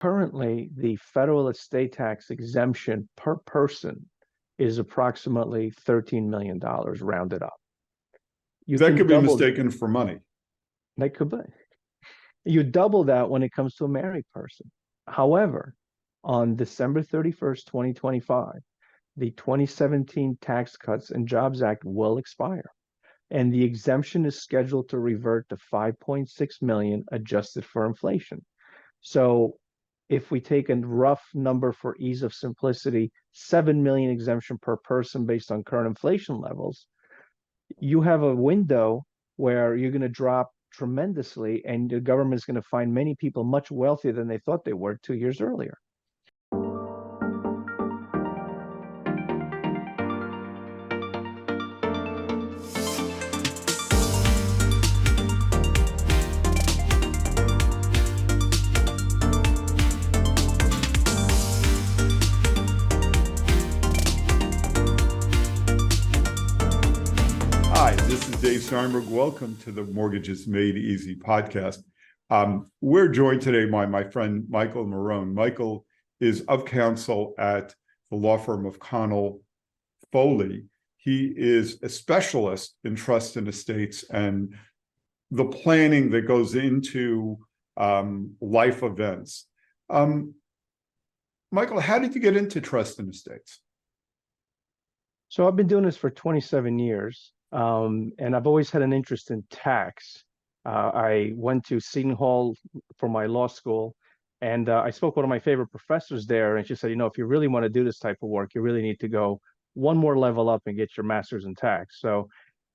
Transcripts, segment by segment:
Currently, the federal estate tax exemption per person is approximately $13 million rounded up. You That can could be double mistaken for money. that could be. You double that when it comes to a married person. However, on December 31st, 2025, the 2017 Tax Cuts and Jobs Act will expire, and the exemption is scheduled to revert to 5.6 million adjusted for inflation. So if we take a rough number for ease of simplicity, 7 million exemption per person based on current inflation levels, you have a window where you're going to drop tremendously, and the government is going to find many people much wealthier than they thought they were 2 years earlier. Hi, this is Dave Steinberg. Welcome to the Mortgages Made Easy podcast. We're joined today by my friend Michael Mirone. Michael is of counsel at the law firm of Connell Foley. He is a specialist in trust and estates and the planning that goes into life events. Michael, how did you get into trust and estates? So I've been doing this for 27 years, and I've always had an interest in tax. I went to Seton Hall for my law school, and I spoke with one of my favorite professors there, and she said, if you really want to do this type of work, you really need to go one more level up and get your master's in tax. So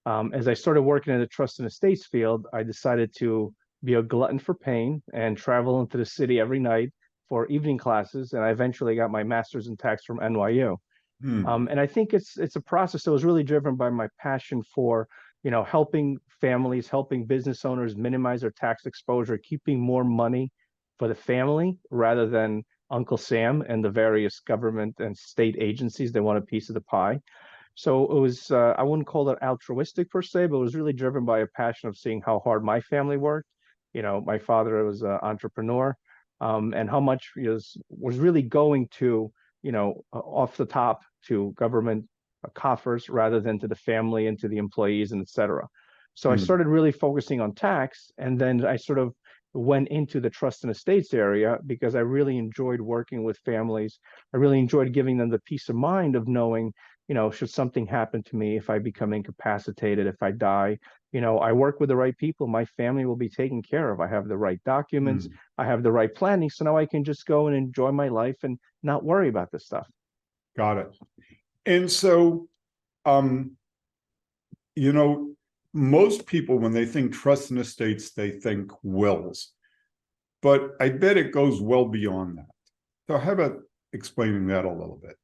as I started working in the trust and estates field, I decided to be a glutton for pain and travel into the city every night for evening classes, and I eventually got my master's in tax from NYU. And I think it's a process that was really driven by my passion for, helping families, helping business owners minimize their tax exposure, keeping more money for the family rather than Uncle Sam and the various government and state agencies that want a piece of the pie. So it was, I wouldn't call it altruistic per se, but it was really driven by a passion of seeing how hard my family worked. My father was an entrepreneur, and how much was really going to, off the top to government coffers rather than to the family and to the employees and et cetera. So I started really focusing on tax, and then I sort of went into the trust and estates area because I really enjoyed working with families. I really enjoyed giving them the peace of mind of knowing, should something happen to me, if I become incapacitated, if I die, I work with the right people, my family will be taken care of. I have the right documents, I have the right planning, so now I can just go and enjoy my life and not worry about this stuff. Got it. And so, most people, when they think trust and estates, they think wills. But I bet it goes well beyond that. So how about explaining that a little bit?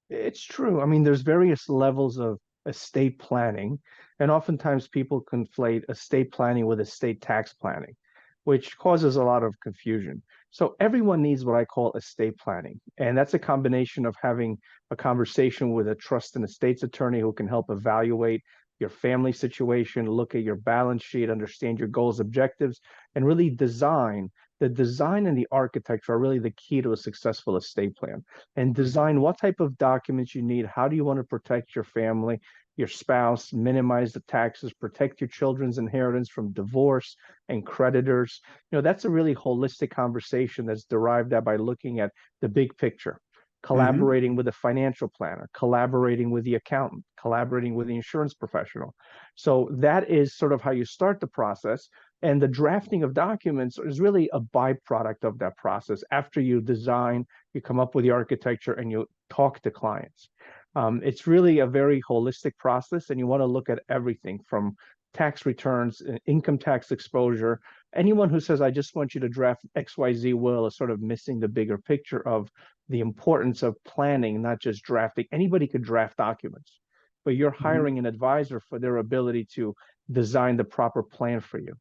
It's true. I mean, there's various levels of estate planning, and oftentimes people conflate estate planning with estate tax planning, which causes a lot of confusion. So everyone needs what I call estate planning, and that's a combination of having a conversation with a trust and estates attorney who can help evaluate your family situation, look at your balance sheet, understand your goals, objectives, and really design. The design and the architecture are really the key to a successful estate plan. And design what type of documents you need. How do you want to protect your family, your spouse, minimize the taxes, protect your children's inheritance from divorce and creditors? That's a really holistic conversation that's derived out by looking at the big picture, collaborating with a financial planner, collaborating with the accountant, collaborating with the insurance professional. So that is sort of how you start the process. And the drafting of documents is really a byproduct of that process. After you design, you come up with the architecture and you talk to clients. It's really a very holistic process, and you want to look at everything from tax returns, income tax exposure. Anyone who says, I just want you to draft XYZ will is sort of missing the bigger picture of the importance of planning, not just drafting. Anybody could draft documents, but you're hiring an advisor for their ability to design the proper plan for you.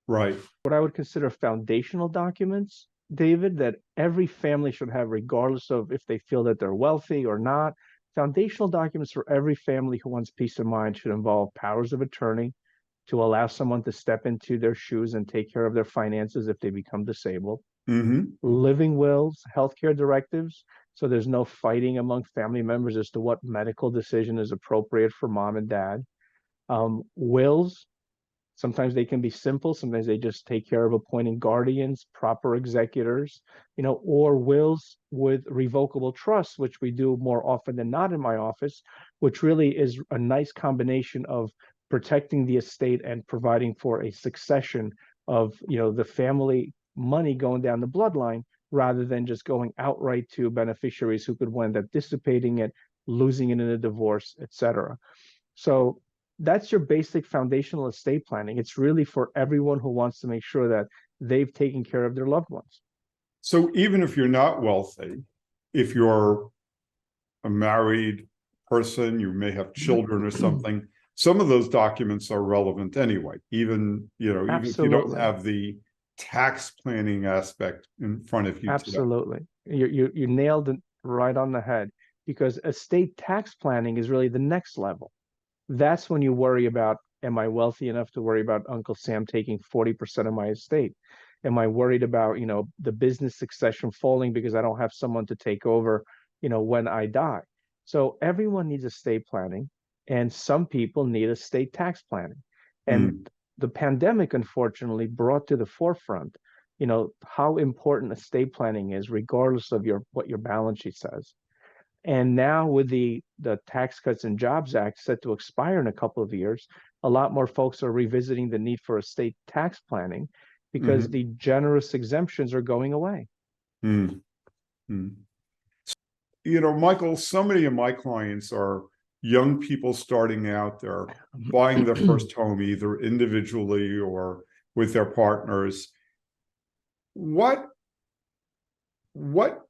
Right. What I would consider foundational documents, David, that every family should have, regardless of if they feel that they're wealthy or not. Foundational documents for every family who wants peace of mind should involve powers of attorney to allow someone to step into their shoes and take care of their finances if they become disabled. Hmm. living wills, healthcare directives. So there's no fighting among family members as to what medical decision is appropriate for mom and dad. Wills, sometimes they can be simple, sometimes they just take care of appointing guardians, proper executors, or wills with revocable trusts, which we do more often than not in my office, which really is a nice combination of protecting the estate and providing for a succession of, the family money going down the bloodline rather than just going outright to beneficiaries who could wind up dissipating it, losing it in a divorce, etc. So that's your basic foundational estate planning. It's really for everyone who wants to make sure that they've taken care of their loved ones. So even if you're not wealthy, if you're a married person, you may have children or something, some of those documents are relevant anyway, even if you don't Absolutely. have the tax planning aspect in front of you today. Absolutely. You nailed it right on the head because estate tax planning is really the next level. That's when you worry about, am I wealthy enough to worry about Uncle Sam taking 40% of my estate? Am I worried about, the business succession falling because I don't have someone to take over, when I die? So everyone needs estate planning, and some people need estate tax planning. And Mm. the pandemic, unfortunately, brought to the forefront, how important estate planning is, regardless of what your balance sheet says. And now with the Tax Cuts and Jobs Act set to expire in a couple of years, a lot more folks are revisiting the need for estate tax planning because Hmm. the generous exemptions are going away. Mm. Mm. Michael, so many of my clients are young people starting out. They're buying their first home, either individually or with their partners. What what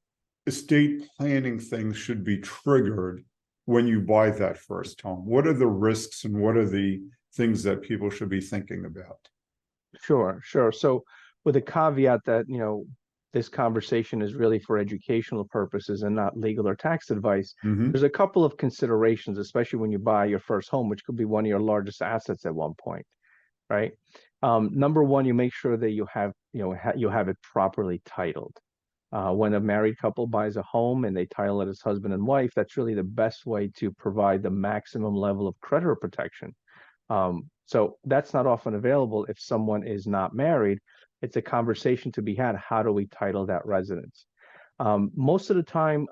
estate planning things should be triggered when you buy that first home? What are the risks and what are the things that people should be thinking about? Sure, sure. So with a caveat that, this conversation is really for educational purposes and not legal or tax advice, Hmm. there's a couple of considerations, especially when you buy your first home, which could be one of your largest assets at one point, right? Number one, you make sure that you have it properly titled. When a married couple buys a home and they title it as husband and wife, that's really the best way to provide the maximum level of creditor protection. So that's not often available if someone is not married. It's a conversation to be had. How do we title that residence? Most of the time,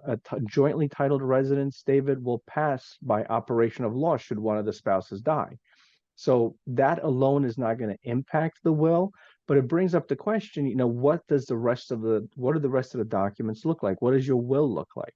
jointly titled residence, David, will pass by operation of law should one of the spouses die. So that alone is not going to impact the will, but it brings up the question, what do the rest of the documents look like? What does your will look like?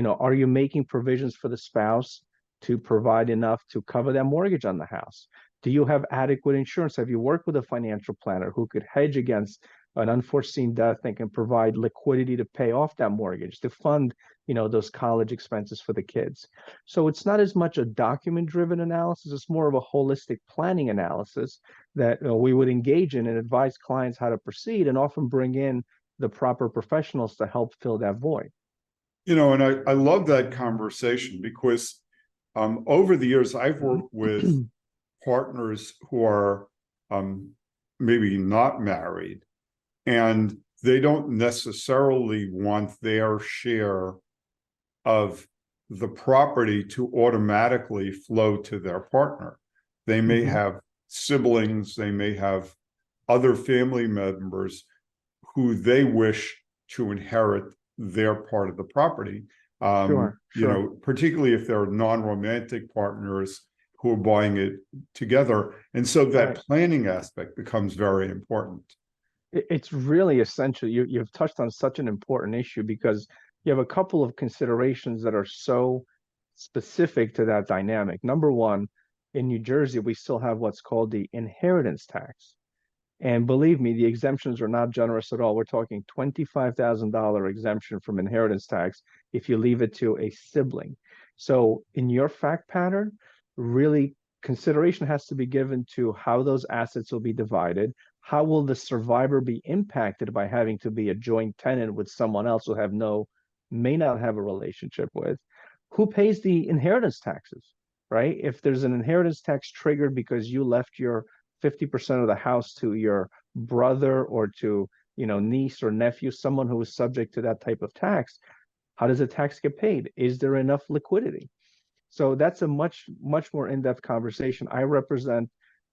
Are you making provisions for the spouse to provide enough to cover that mortgage on the house? Do you have adequate insurance? Have you worked with a financial planner who could hedge against an unforeseen death and can provide liquidity to pay off that mortgage, to fund, those college expenses for the kids? So it's not as much a document-driven analysis, it's more of a holistic planning analysis that we would engage in and advise clients how to proceed and often bring in the proper professionals to help fill that void. And I love that conversation because over the years, I've worked with partners who are um, maybe not married, and they don't necessarily want their share of the property to automatically flow to their partner. They may Mhm. have siblings, they may have other family members who they wish to inherit their part of the property. Sure, sure. Particularly if they're non-romantic partners who are buying it together. And so that Right. planning aspect becomes very important. It's really essential. You've touched on such an important issue because you have a couple of considerations that are so specific to that dynamic. Number one, in New Jersey, we still have what's called the inheritance tax. And believe me, the exemptions are not generous at all. We're talking $25,000 exemption from inheritance tax if you leave it to a sibling. So in your fact pattern, really consideration has to be given to how those assets will be divided. How will the survivor be impacted by having to be a joint tenant with someone else who may not have a relationship with? Who pays the inheritance taxes, right? If there's an inheritance tax triggered because you left your 50% of the house to your brother or to niece or nephew, someone who is subject to that type of tax, how does the tax get paid? Is there enough liquidity? So that's a much more in-depth conversation. I represent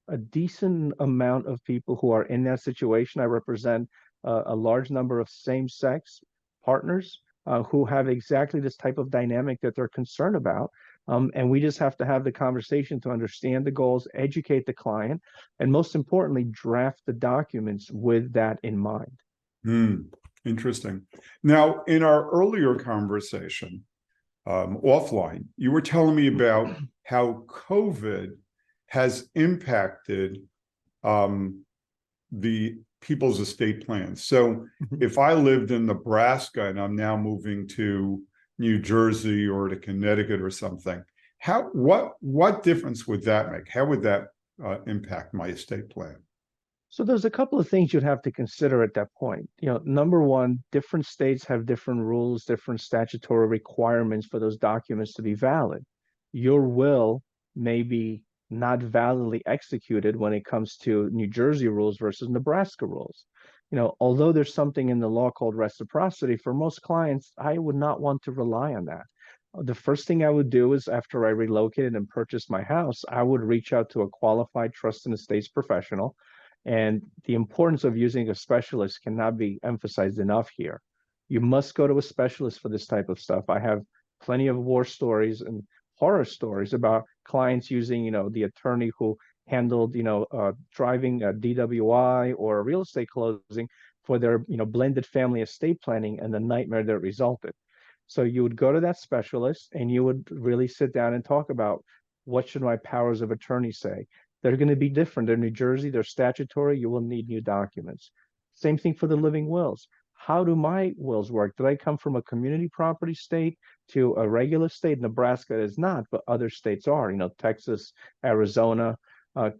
a decent amount of people who are in that situation. I represent a large number of same-sex partners who have exactly this type of dynamic that they're concerned about. And we just have to have the conversation to understand the goals, educate the client, and most importantly, draft the documents with that in mind. Interesting. Now, in our earlier conversation, offline, you were telling me about how COVID has impacted the people's estate plans. So if I lived in Nebraska and I'm now moving to New Jersey or to Connecticut or something, what difference would that make? How would that impact my estate plan? So there's a couple of things you'd have to consider at that point. Number one, different states have different rules, different statutory requirements for those documents to be valid. Your will may be not validly executed when it comes to New Jersey rules versus Nebraska rules. Although there's something in the law called reciprocity, for most clients, I would not want to rely on that. The first thing I would do is after I relocated and purchased my house, I would reach out to a qualified trust and estates professional. And the importance of using a specialist cannot be emphasized enough here. You must go to a specialist for this type of stuff. I have plenty of war stories and horror stories about clients using, the attorney who handled, driving a DWI or a real estate closing for their, blended family estate planning and the nightmare that resulted. So you would go to that specialist and you would really sit down and talk about what should my powers of attorney say. They're going to be different. They're New Jersey, they're statutory. You will need new documents. Same thing for the living wills. How do my wills work? Did I come from a community property state to a regular state? Nebraska is not, but other states are, Texas, Arizona,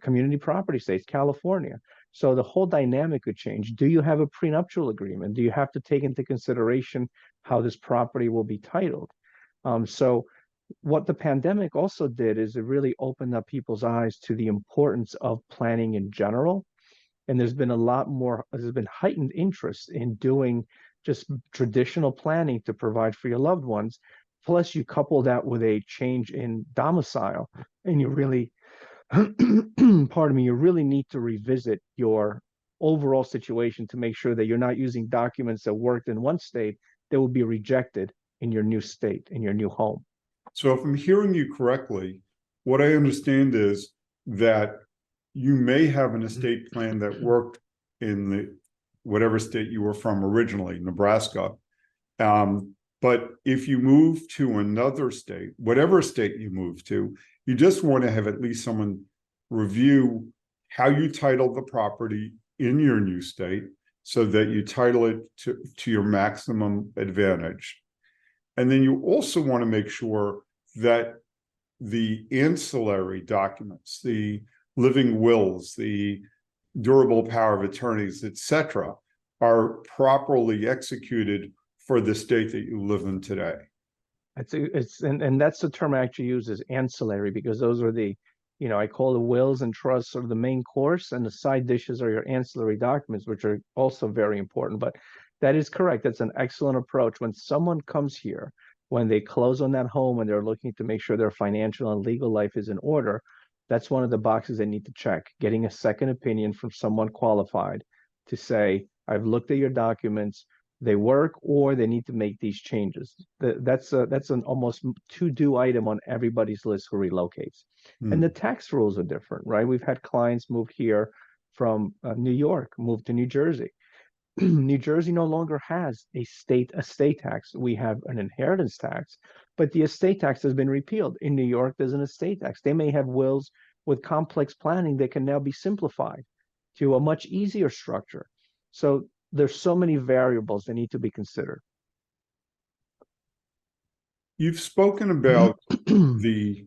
community property states, California. So the whole dynamic could change. Do you have a prenuptial agreement? Do you have to take into consideration how this property will be titled? So what the pandemic also did is it really opened up people's eyes to the importance of planning in general. And there's been heightened interest in doing just traditional planning to provide for your loved ones. Plus, you couple that with a change in domicile, and you really, pardon me, you really need to revisit your overall situation to make sure that you're not using documents that worked in one state that will be rejected in your new state, in your new home. So if I'm hearing you correctly, what I understand is that you may have an estate plan that worked in the whatever state you were from originally, Nebraska. But if you move to another state, whatever state you move to, you just want to have at least someone review how you title the property in your new state so that you title it to your maximum advantage. And then you also want to make sure that the ancillary documents, the living wills, the durable power of attorneys, etc., are properly executed for the state that you live in today. And that's the term I actually use is ancillary, because those are the, I call the wills and trusts sort of the main course, and the side dishes are your ancillary documents, which are also very important. But that is correct. That's an excellent approach. When someone comes here, when they close on that home and they're looking to make sure their financial and legal life is in order, that's one of the boxes they need to check. Getting a second opinion from someone qualified to say, I've looked at your documents, they work, or they need to make these changes. That's an almost to-do item on everybody's list who relocates. And the tax rules are different, right? We've had clients move here from New York, move to New Jersey. New Jersey no longer has a state estate tax. We have an inheritance tax, but the estate tax has been repealed. In New York, there's an estate tax. They may have wills with complex planning that can now be simplified to a much easier structure. So there's so many variables that need to be considered. You've spoken about the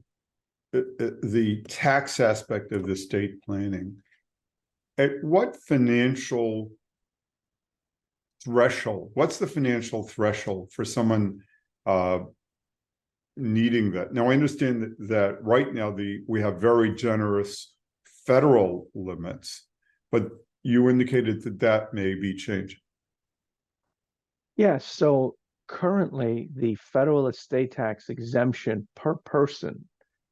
tax aspect of the estate planning. At what financial threshold, what's the financial threshold for someone needing that? Now, I understand that right now we have very generous federal limits, but you indicated that may be changing. Yes, so currently the federal estate tax exemption per person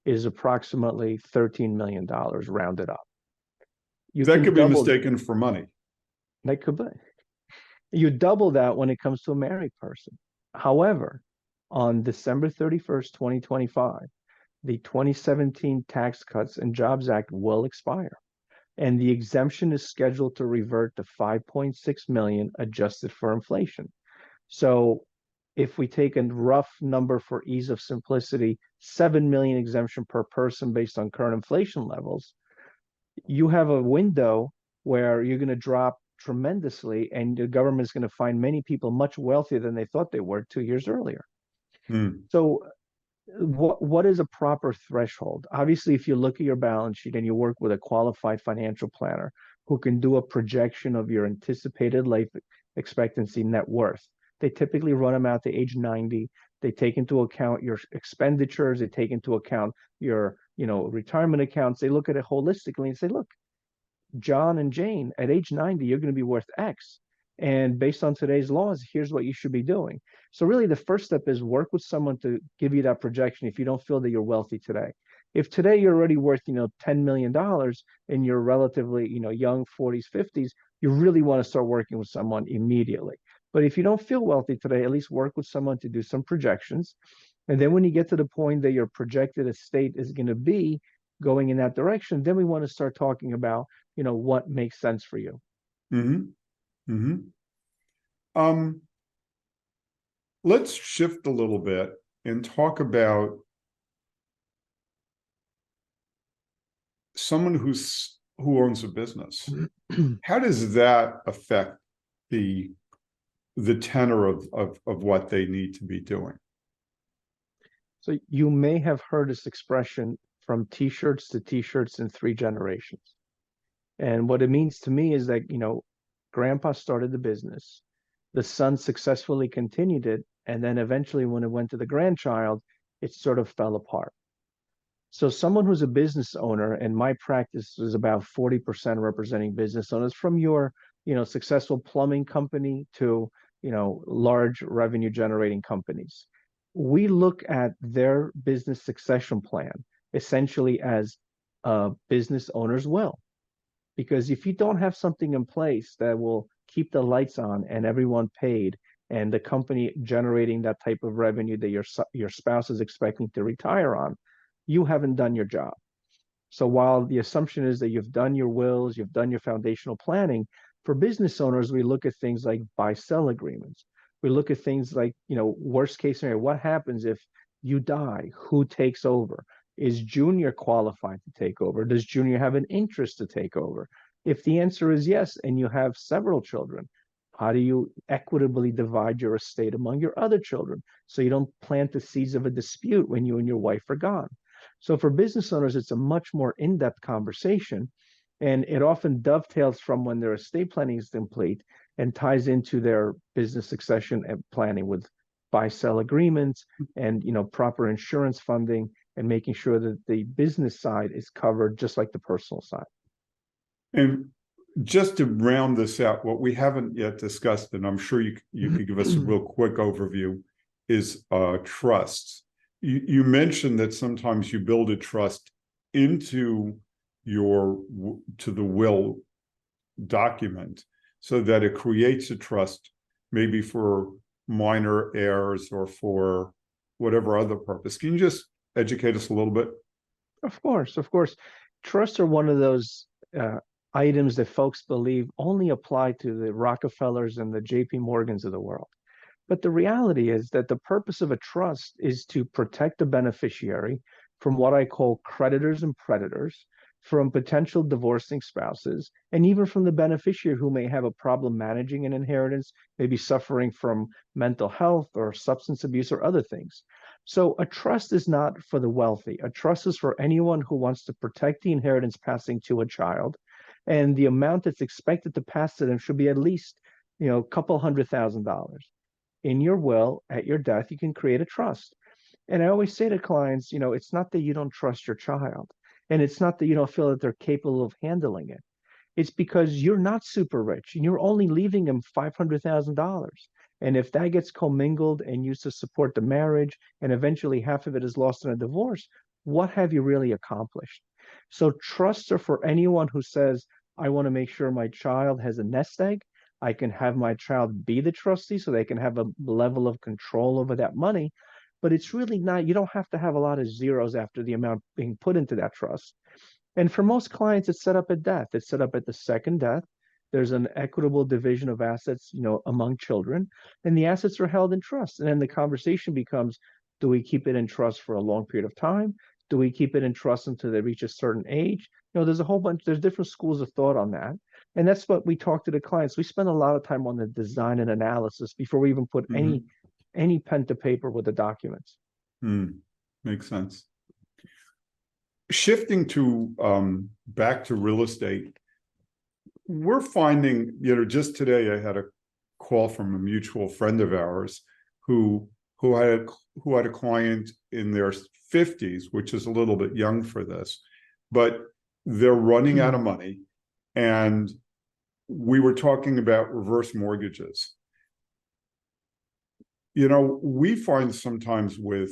is approximately $13 million rounded up. You That can could be double mistaken for money. that could be. You double that when it comes to a married person. However, on December 31st, 2025, the 2017 Tax Cuts and Jobs Act will expire, and the exemption is scheduled to revert to 5.6 million adjusted for inflation. So if we take a rough number for ease of simplicity, 7 million exemption per person based on current inflation levels, you have a window where you're going to drop tremendously and the government is going to find many people much wealthier than they thought they were 2 years earlier. Hmm. So what is a proper threshold? Obviously, if you look at your balance sheet and you work with a qualified financial planner who can do a projection of your anticipated life expectancy net worth, they typically run them out to age 90. They take into account your expenditures, they take into account your, retirement accounts. They look at it holistically and say, look, John and Jane, at age 90, you're going to be worth X. And based on today's laws, here's what you should be doing. So, really, the first step is work with someone to give you that projection if you don't feel that you're wealthy today. If today you're already worth, $10 million and you're relatively, young 40s, 50s, you really want to start working with someone immediately. But if you don't feel wealthy today, at least work with someone to do some projections. And then when you get to the point that your projected estate is going to be going in that direction, then we want to start talking about what makes sense for you. Mm-hmm. Mm-hmm. Um, let's shift a little bit and talk about someone who owns a business. How does that affect the tenor of what they need to be doing? So you may have heard this expression from t-shirts to t-shirts in 3 generations. And what it means to me is that, grandpa started the business, the son successfully continued it, and then eventually when it went to the grandchild, it sort of fell apart. So someone who's a business owner, and my practice is about 40% representing business owners, from your, successful plumbing company to, large revenue generating companies. We look at their business succession plan essentially as a business owner's will. Because if you don't have something in place that will keep the lights on and everyone paid and the company generating that type of revenue that your spouse is expecting to retire on, you haven't done your job. So while the assumption is that you've done your wills, you've done your foundational planning, for business owners, we look at things like buy-sell agreements. We look at things like, worst case scenario, what happens if you die? Who takes over? Is Junior qualified to take over? Does Junior have an interest to take over? If the answer is yes, and you have several children, how do you equitably divide your estate among your other children so you don't plant the seeds of a dispute when you and your wife are gone? So for business owners, it's a much more in-depth conversation, and it often dovetails from when their estate planning is complete and ties into their business succession and planning with buy-sell agreements and proper insurance funding and making sure that the business side is covered just like the personal side. And just to round this out, what we haven't yet discussed, and I'm sure you could give us a real quick overview, is trusts. You mentioned that sometimes you build a trust into to the will document so that it creates a trust maybe for minor heirs or for whatever other purpose. Can you just educate us a little bit? Of course, of course. Trusts are one of those items that folks believe only apply to the Rockefellers and the JP Morgans of the world. But the reality is that the purpose of a trust is to protect the beneficiary from what I call creditors and predators, from potential divorcing spouses, and even from the beneficiary who may have a problem managing an inheritance, maybe suffering from mental health or substance abuse or other things. So a trust is not for the wealthy. A trust is for anyone who wants to protect the inheritance passing to a child. And the amount that's expected to pass to them should be at least, a couple $100,000. In your will, at your death, you can create a trust. And I always say to clients, it's not that you don't trust your child, and it's not that you don't feel that they're capable of handling it. It's because you're not super rich and you're only leaving them $500,000. And if that gets commingled and used to support the marriage, and eventually half of it is lost in a divorce, what have you really accomplished? So trusts are for anyone who says, I want to make sure my child has a nest egg. I can have my child be the trustee so they can have a level of control over that money. But it's really not, you don't have to have a lot of zeros after the amount being put into that trust. And for most clients, it's set up at death. It's set up at the second death. There's an equitable division of assets, among children, and the assets are held in trust. And then the conversation becomes, do we keep it in trust for a long period of time? Do we keep it in trust until they reach a certain age? There's a whole bunch, there's different schools of thought on that. And that's what we talk to the clients. We spend a lot of time on the design and analysis before we even put any pen to paper with the documents. Makes sense. Shifting to back to real estate, we're finding, just today I had a call from a mutual friend of ours who had a client in their 50s, which is a little bit young for this, but they're running out of money. And we were talking about reverse mortgages. We find sometimes with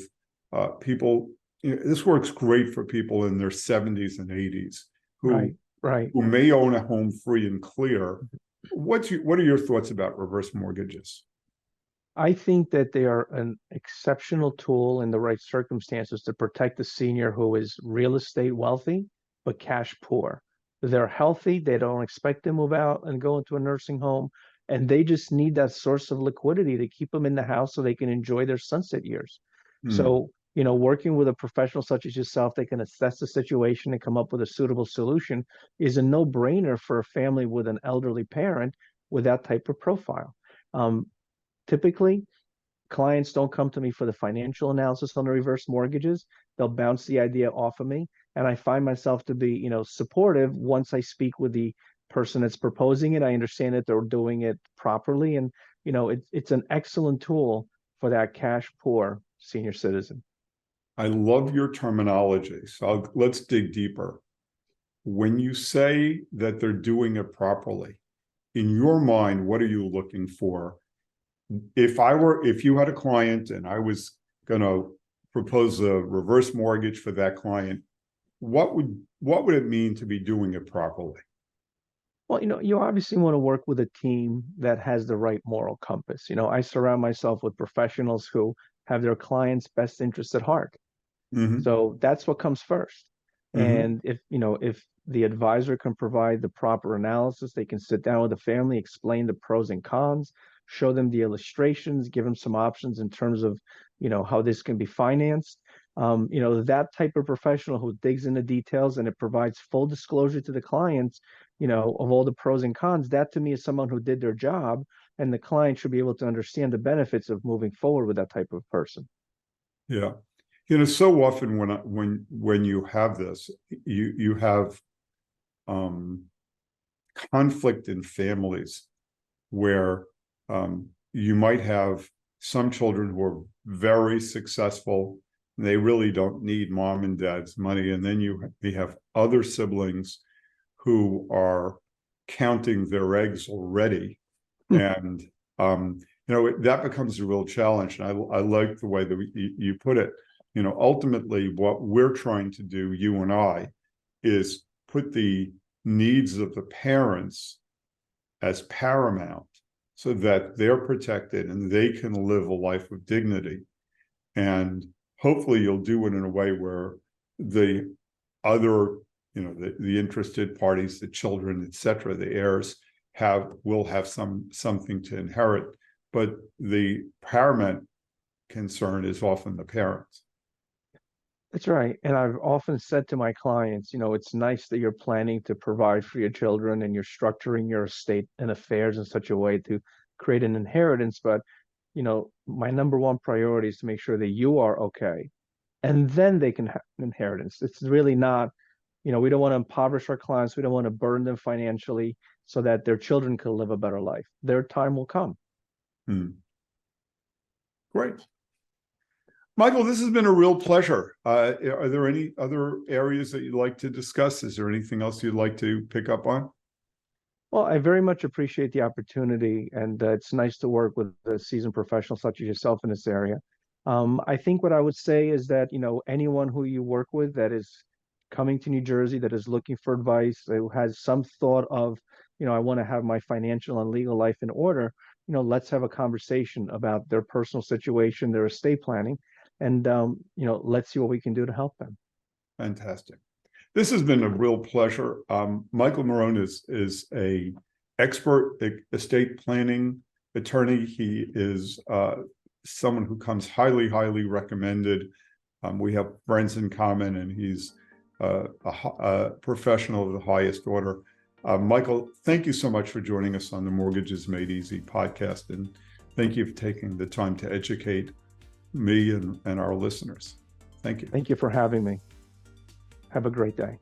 people, this works great for people in their 70s and 80s who may own a home free and clear. What are your thoughts about reverse mortgages? I think that they are an exceptional tool in the right circumstances to protect the senior who is real estate wealthy, but cash poor. They're healthy. They don't expect to move out and go into a nursing home. And they just need that source of liquidity to keep them in the house so they can enjoy their sunset years. So, working with a professional such as yourself that can assess the situation and come up with a suitable solution is a no-brainer for a family with an elderly parent with that type of profile. Typically, clients don't come to me for the financial analysis on the reverse mortgages. They'll bounce the idea off of me. And I find myself to be, supportive once I speak with the person that's proposing it. I understand that they're doing it properly. And, it's an excellent tool for that cash poor senior citizen. I love your terminology. So let's dig deeper. When you say that they're doing it properly, in your mind, what are you looking for? If you had a client and I was going to propose a reverse mortgage for that client, what would it mean to be doing it properly? Well, you obviously want to work with a team that has the right moral compass. I surround myself with professionals who have their clients' best interests at heart. So that's what comes first. And if the advisor can provide the proper analysis, they can sit down with the family, explain the pros and cons, show them the illustrations, give them some options in terms of, how this can be financed. That type of professional who digs into details and it provides full disclosure to the clients, of all the pros and cons, that to me is someone who did their job, and the client should be able to understand the benefits of moving forward with that type of person. Yeah. So often when you have this, you have conflict in families where you might have some children who are very successful and they really don't need mom and dad's money, and then you have other siblings who are counting their eggs already, and that becomes a real challenge. And I like the way that you put it. Ultimately, what we're trying to do, you and I, is put the needs of the parents as paramount so that they're protected and they can live a life of dignity. And hopefully you'll do it in a way where the other, the interested parties, the children, etc., the heirs will have something to inherit. But the paramount concern is often the parents. That's right. And I've often said to my clients, it's nice that you're planning to provide for your children and you're structuring your estate and affairs in such a way to create an inheritance. But, my number one priority is to make sure that you are okay. And then they can have an inheritance. It's really not, we don't want to impoverish our clients. We don't want to burden them financially so that their children can live a better life. Their time will come. Great. Michael, this has been a real pleasure. Are there any other areas that you'd like to discuss? Is there anything else you'd like to pick up on? Well, I very much appreciate the opportunity, and it's nice to work with a seasoned professional such as yourself in this area. I think what I would say is that, anyone who you work with that is coming to New Jersey, that is looking for advice, who has some thought of, I want to have my financial and legal life in order, let's have a conversation about their personal situation, their estate planning, and, let's see what we can do to help them. Fantastic. This has been a real pleasure. Michael Mirone is a expert estate planning attorney. He is someone who comes highly, highly recommended. We have friends in common, and he's a professional of the highest order. Michael, thank you so much for joining us on the Mortgages Made Easy podcast, and thank you for taking the time to educate me and our listeners. Thank you. Thank you for having me. Have a great day.